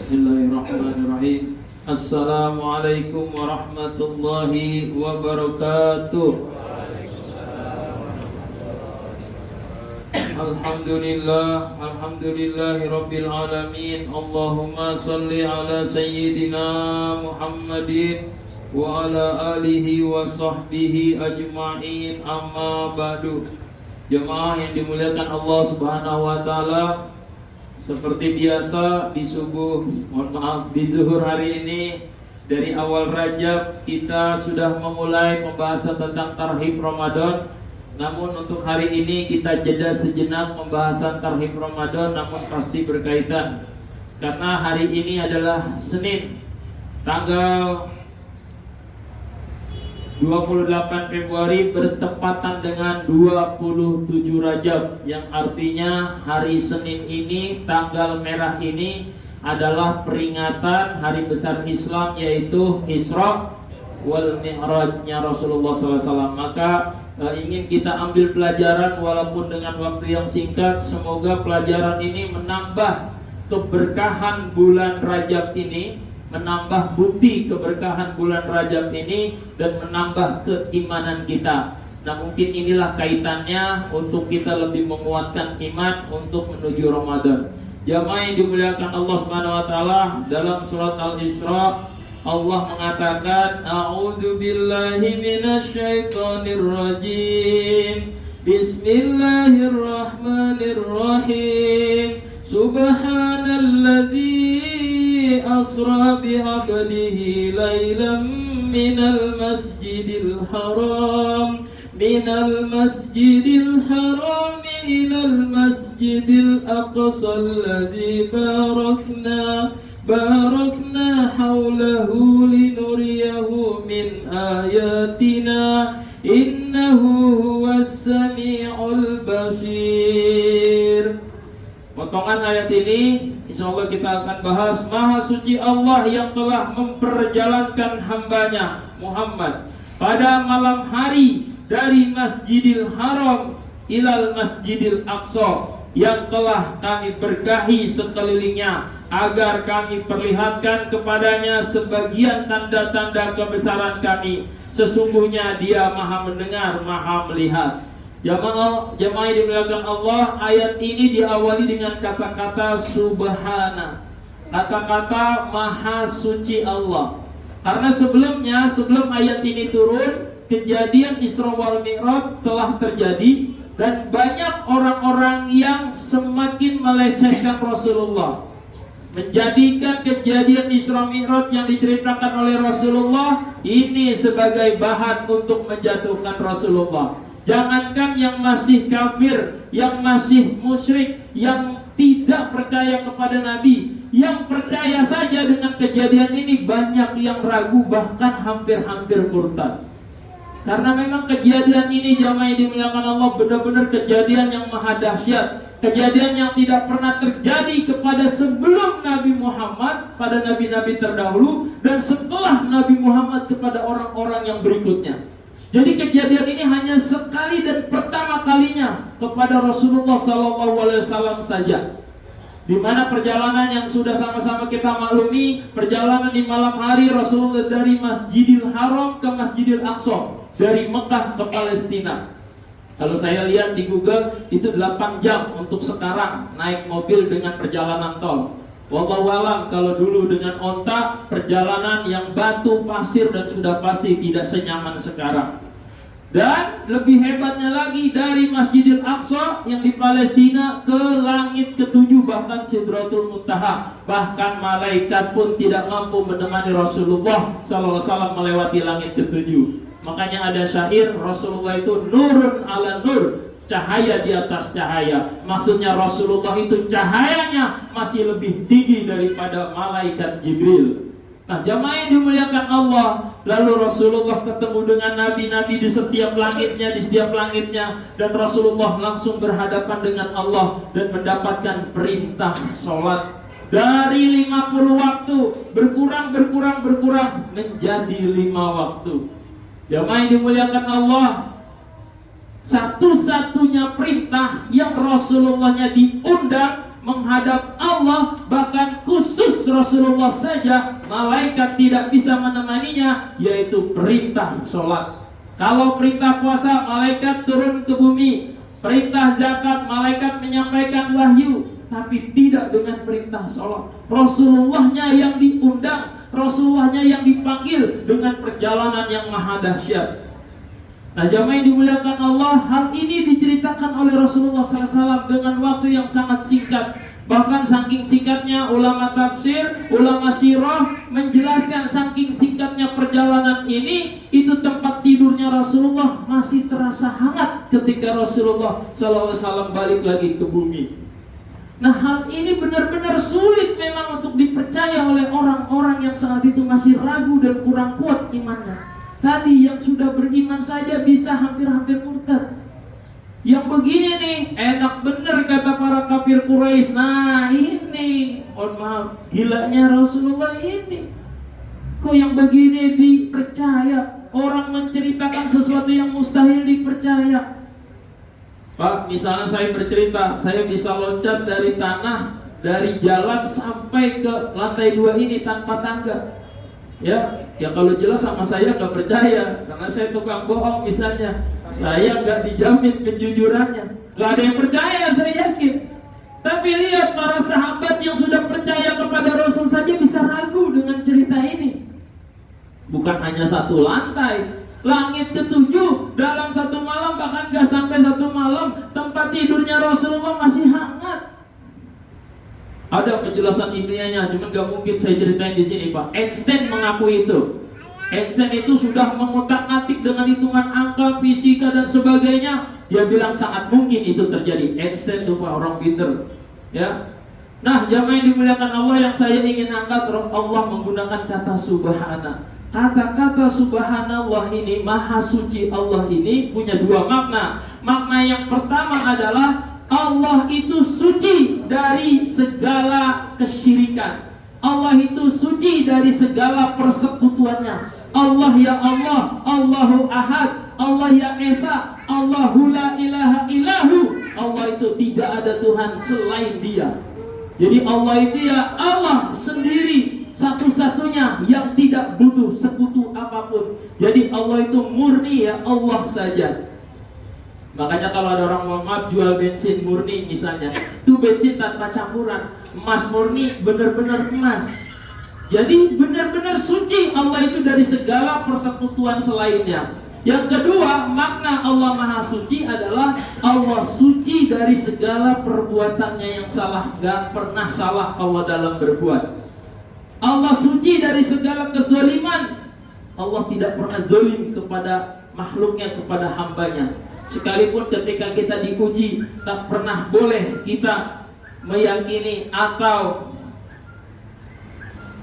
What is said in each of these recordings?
Bismillahirrahmanirrahim. Assalamualaikum warahmatullahi wabarakatuh. Alhamdulillahi rabbil alamin. Allahumma salli ala sayyidina Muhammadin wa ala alihi wa sahbihi ajma'in, amma ba'du. Jemaah yang dimuliakan Allah Subhanahu wa taala, seperti biasa di di zuhur hari ini, dari awal Rajab kita sudah memulai pembahasan tentang tarhib Ramadan. Namun untuk hari ini kita jeda sejenak pembahasan tarhib Ramadan, namun pasti berkaitan. Karena hari ini adalah Senin, tanggal 28 Februari bertepatan dengan 27 Rajab, yang artinya hari Senin ini, tanggal merah ini adalah peringatan hari besar Islam, yaitu Isra wal Mi'rajnya Rasulullah SAW. Maka ingin kita ambil pelajaran walaupun dengan waktu yang singkat. Semoga pelajaran ini menambah keberkahan bulan Rajab ini, menambah bukti keberkahan bulan Rajab ini, dan menambah keimanan kita. Nah, mungkin inilah kaitannya untuk kita lebih menguatkan iman untuk menuju Ramadan. Jamaah yang dimuliakan Allah Subhanahu wa taala, dalam surat Al-Isra Allah mengatakan, A'udzu billahi minasyaitonir rajim. Bismillahirrahmanirrahim. Subhanalladzi asra bi'abdihi laylan minal masjidil haram ilal masjidil aqsa alladzi barakna hawlahu linuriyahu min ayatina innahu huwas sami'ul basir. Potongan ayat ini insyaallah kita akan bahas. Maha suci Allah yang telah memperjalankan hambanya Muhammad pada malam hari dari Masjidil Haram ilal Masjidil Aqsa, yang telah kami berkahi sekelilingnya agar kami perlihatkan kepadanya sebagian tanda-tanda kebesaran kami. Sesungguhnya Dia Maha mendengar, Maha melihat. Jamaah yang dimuliakan Allah, ayat ini diawali dengan kata-kata subhana, kata-kata maha suci Allah. Karena sebelum ayat ini turun, kejadian Isra wal Mi'raj telah terjadi, dan banyak orang-orang yang semakin melecehkan Rasulullah, menjadikan kejadian Isra Mi'raj yang diceritakan oleh Rasulullah ini sebagai bahan untuk menjatuhkan Rasulullah. Jangankan yang masih kafir, yang masih musyrik, yang tidak percaya kepada Nabi, yang percaya saja dengan kejadian ini banyak yang ragu, bahkan hampir-hampir murtad. Karena memang kejadian ini, jamaah yang dimuliakan Allah, benar-benar kejadian yang maha dahsyat, kejadian yang tidak pernah terjadi kepada sebelum Nabi Muhammad, pada nabi-nabi terdahulu, dan setelah Nabi Muhammad kepada orang-orang yang berikutnya. Jadi kejadian ini hanya sekali dan pertama kalinya kepada Rasulullah SAW saja, di mana perjalanan yang sudah sama-sama kita maklumi, perjalanan di malam hari Rasulullah dari Masjidil Haram ke Masjidil Aqsa, dari Mekah ke Palestina. Kalau saya lihat di Google itu 8 jam untuk sekarang naik mobil dengan perjalanan tol. Wallahu alam, kalau dulu dengan onta, perjalanan yang batu, pasir, dan sudah pasti tidak senyaman sekarang. Dan lebih hebatnya lagi, dari Masjidil Aqsa yang di Palestina ke langit ketujuh, bahkan Sidratul Muntaha. Bahkan malaikat pun tidak mampu menemani Rasulullah SAW melewati langit ketujuh. Makanya ada syair, Rasulullah itu nurun ala nur, cahaya di atas cahaya. Maksudnya Rasulullah itu cahayanya masih lebih tinggi daripada malaikat Jibril. Nah, jamaah yang dimuliakan Allah, lalu Rasulullah ketemu dengan nabi-nabi di setiap langitnya, dan Rasulullah langsung berhadapan dengan Allah dan mendapatkan perintah sholat. Dari 50 waktu berkurang menjadi 5 waktu. Jamaah yang dimuliakan Allah, satu-satunya perintah yang Rasulullahnya diundang menghadap Allah, bahkan khusus Rasulullah saja malaikat tidak bisa menemaninya, yaitu perintah sholat. Kalau perintah puasa, malaikat turun ke bumi. Perintah zakat, malaikat menyampaikan wahyu. Tapi tidak dengan perintah sholat. Rasulullahnya yang diundang, Rasulullahnya yang dipanggil dengan perjalanan yang maha dahsyat. Nah, jamaah yang dimuliakan Allah, hal ini diceritakan oleh Rasulullah SAW dengan waktu yang sangat singkat. Bahkan saking singkatnya ulama tafsir, ulama sirah menjelaskan saking singkatnya perjalanan ini, itu tempat tidurnya Rasulullah masih terasa hangat ketika Rasulullah SAW balik lagi ke bumi. Nah, hal ini benar-benar sulit memang untuk dipercaya oleh orang-orang yang saat itu masih ragu dan kurang kuat imannya. Tadi yang sudah beriman saja bisa hampir-hampir murtad. Yang begini nih, enak bener kata para kafir Quraisy. Nah ini, mohon maaf, gilanya Rasulullah ini. Kok yang begini dipercaya? Orang menceritakan sesuatu yang mustahil dipercaya. Pak, misalnya saya bercerita, saya bisa loncat dari tanah, dari jalan sampai ke lantai 2 ini tanpa tangga. Ya kalau jelas sama saya nggak percaya, karena saya tukang bohong misalnya. Saya nggak dijamin kejujurannya, nggak ada yang percaya, saya yakin. Tapi lihat para sahabat yang sudah percaya kepada Rasul saja bisa ragu dengan cerita ini. Bukan hanya satu lantai, langit ke-7 dalam satu malam, bahkan nggak sampai satu malam, tempat tidurnya Rasulullah masih hangat. Ada penjelasan ilmiahnya, cuman gak mungkin saya ceritain di sini, Pak. Einstein mengakui itu. Einstein itu sudah mengutak-atik dengan hitungan angka, fisika dan sebagainya. Dia bilang sangat mungkin itu terjadi. Einstein itu Pak, orang pinter. Ya. Nah, jamaah yang dimuliakan Allah, yang saya ingin angkat, Allah menggunakan kata subhana. Kata-kata subhanallah ini, maha suci Allah ini punya dua makna. Makna yang pertama adalah Allah itu suci dari segala kesyirikan. Allah itu suci dari segala persekutuannya. Allah ya Allah, Allahu Ahad, Allah ya Esa, Allahu la ilaha illahu. Allah itu tidak ada Tuhan selain Dia. Jadi Allah itu ya Allah sendiri, satu-satunya yang tidak butuh sekutu apapun. Jadi Allah itu murni ya Allah saja. Makanya kalau ada orang mau jual bensin murni misalnya, itu bensin tanpa campuran, emas murni, benar-benar emas. Jadi benar-benar suci Allah itu dari segala persekutuan selainnya. Yang kedua, makna Allah Maha Suci adalah Allah suci dari segala perbuatannya yang salah. Gak pernah salah Allah dalam berbuat. Allah suci dari segala kezaliman. Allah tidak pernah zalim kepada makhluknya, kepada hambanya. Sekalipun ketika kita diuji, tak pernah boleh kita meyakini atau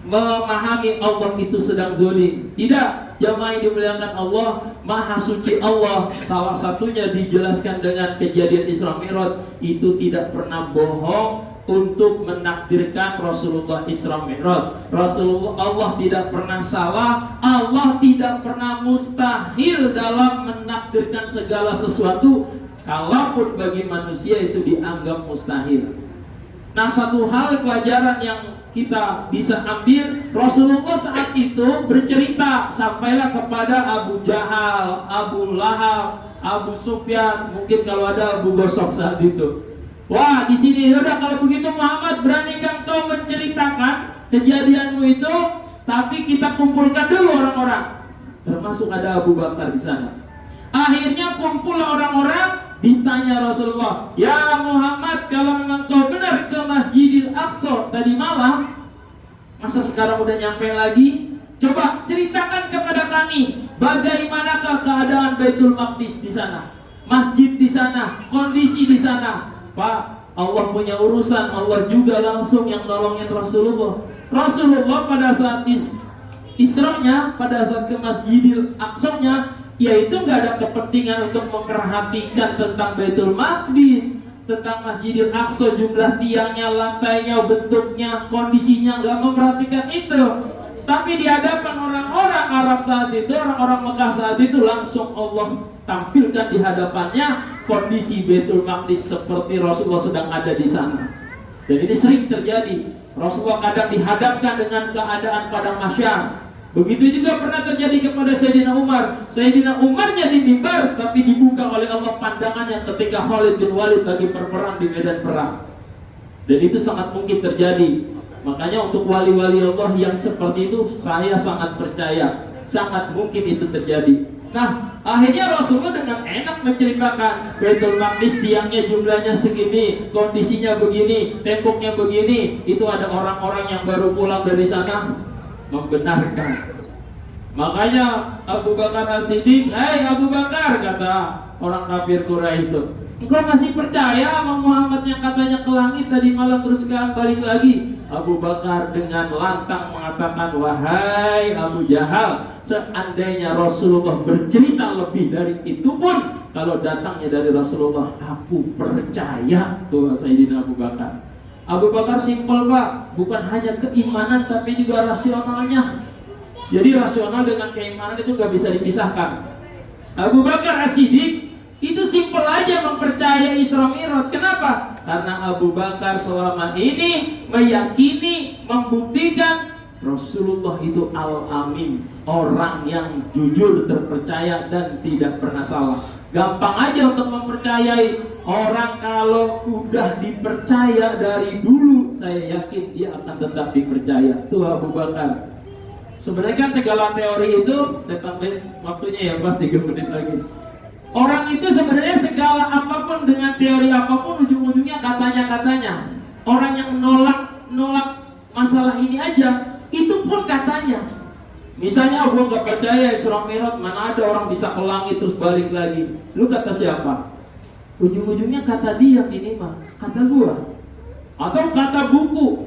memahami Allah itu sedang zalim. Tidak, jamaah yang dimuliakan Allah, Maha Suci Allah. Salah satunya dijelaskan dengan kejadian Isra Mi'raj, itu tidak pernah bohong untuk menakdirkan Rasulullah Isra Mi'raj. Rasulullah, Allah tidak pernah salah, Allah tidak pernah mustahil dalam menakdirkan segala sesuatu. Kalaupun bagi manusia itu dianggap mustahil. Nah, satu hal pelajaran yang kita bisa ambil, Rasulullah saat itu bercerita sampailah kepada Abu Jahal, Abu Lahab, Abu Sufyan, mungkin kalau ada Abu Gosok saat itu. Wah, di sini udah, kalau begitu Muhammad, beranikah kau menceritakan kejadianmu itu? Tapi kita kumpulkan dulu orang-orang. Termasuk ada Abu Bakar di sana. Akhirnya kumpul orang-orang. Ditanya Rasulullah, ya Muhammad, kalau memang kau benar ke Masjidil Aqsa tadi malam, masa sekarang udah nyampe lagi? Coba ceritakan kepada kami, bagaimanakah keadaan Baitul Maqdis di sana, masjid di sana, kondisi di sana. Pak, Allah punya urusan, Allah juga langsung yang nolongin Rasulullah. Rasulullah pada saat Isra-nya, pada saat ke Masjidil Aqsa-nya, yaitu nggak ada kepentingan untuk memperhatikan tentang Baitul Maqdis, tentang Masjidil Aqsa, jumlah tiangnya, lantainya, bentuknya, kondisinya, nggak memperhatikan itu. Tapi di hadapan orang-orang Arab saat itu, orang-orang Mekah saat itu, langsung Allah tampilkan di hadapannya kondisi Baitul Maqdis seperti Rasulullah sedang ada di sana. Dan ini sering terjadi. Rasulullah kadang dihadapkan dengan keadaan padang mahsyar. Begitu juga pernah terjadi kepada Sayyidina Umar. Sayyidina Umarnya di mimbar, tapi dibuka oleh Allah pandangannya ketika Khalid bin Walid lagi berperang di medan perang. Dan itu sangat mungkin terjadi. Makanya untuk wali-wali Allah yang seperti itu, saya sangat percaya, sangat mungkin itu terjadi. Nah, akhirnya Rasulullah dengan enak menceritakan Baitul Maqdis tiangnya jumlahnya segini, kondisinya begini, temboknya begini. Itu ada orang-orang yang baru pulang dari sana membenarkan. Makanya Abu Bakar As-Siddiq, "Hai Abu Bakar," kata orang kafir Quraisy itu, "engkau masih percaya sama Muhammad yang katanya ke langit tadi malam terus sekarang balik lagi?" Abu Bakar dengan lantang mengatakan, "Wahai Abu Jahal, seandainya Rasulullah bercerita lebih dari itu pun, kalau datangnya dari Rasulullah, aku percaya." Tuh Sayyidina Abu Bakar. Abu Bakar simpel Pak, bukan hanya keimanan tapi juga rasionalnya. Jadi rasional dengan keimanan itu gak bisa dipisahkan. Abu Bakar As-Siddiq itu simpel aja mempercayai Isra Mi'raj. Kenapa? Karena Abu Bakar selama ini meyakini, membuktikan Rasulullah itu Al-Amin, orang yang jujur, terpercaya dan tidak pernah salah. Gampang aja untuk mempercayai orang. Kalau udah dipercaya dari dulu, saya yakin dia akan tetap dipercaya. Tuh Abu Bakar. Sebenarnya kan segala teori itu, saya tambahin waktunya ya Pak, 3 menit lagi. Orang itu sebenarnya segala apapun dengan teori apapun ujung-ujungnya katanya. Orang yang nolak masalah ini aja, itu pun katanya. Misalnya gua nggak percaya Isra Mi'raj, mana ada orang bisa ke langit terus balik lagi. Lu kata siapa? Ujung-ujungnya kata dia minimal, kata gua. Atau kata buku.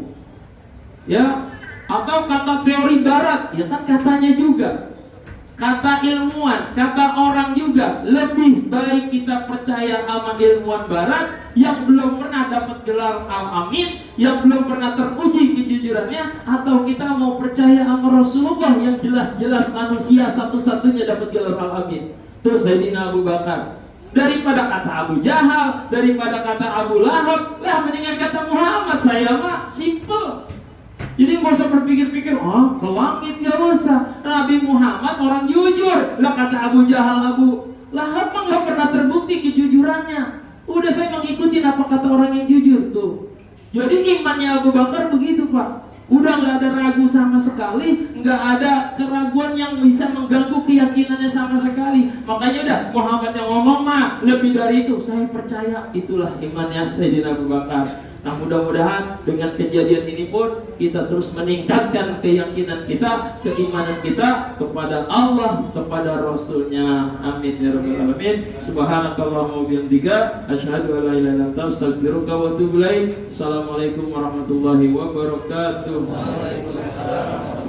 Ya, atau kata teori barat, ya kan katanya juga. Kata ilmuwan, kata orang juga. Lebih baik kita percaya sama ilmuwan barat yang belum pernah dapat gelar Al-Amin, yang belum pernah teruji kejujurannya, atau kita mau percaya sama Rasulullah yang jelas-jelas manusia satu-satunya dapat gelar Al-Amin. Tuh Sayyidina Abu Bakar. Daripada kata Abu Jahal, daripada kata Abu Lahab, lah mendingan kata Muhammad. Saya mah simple. Jadi nggak usah berpikir-pikir, ke langit nggak usah. Nabi Muhammad orang jujur. Lah kata Abu Jahal, Abu Lahab mah nggak pernah terbukti kejujurannya. Udah saya mengikuti apa kata orang yang jujur tuh. Jadi imannya Abu Bakar begitu Pak. Udah nggak ada ragu sama sekali, nggak ada keraguan yang bisa mengganggu keyakinannya sama sekali. Makanya udah Muhammad yang ngomong mah lebih dari itu, saya percaya. Itulah imannya Sayyidina Abu Bakar. Nah mudah-mudahan dengan kejadian ini pun kita terus meningkatkan keyakinan kita, keimanan kita kepada Allah, kepada Rasulnya. Amin ya rabbal alamin. Subhanakallahumma wa bihamdika, asyhadu an la ilaha illa anta, astaghfiruka wa atubu ilaik. Assalamualaikum warahmatullahi wabarakatuh. Waalaikumsalam.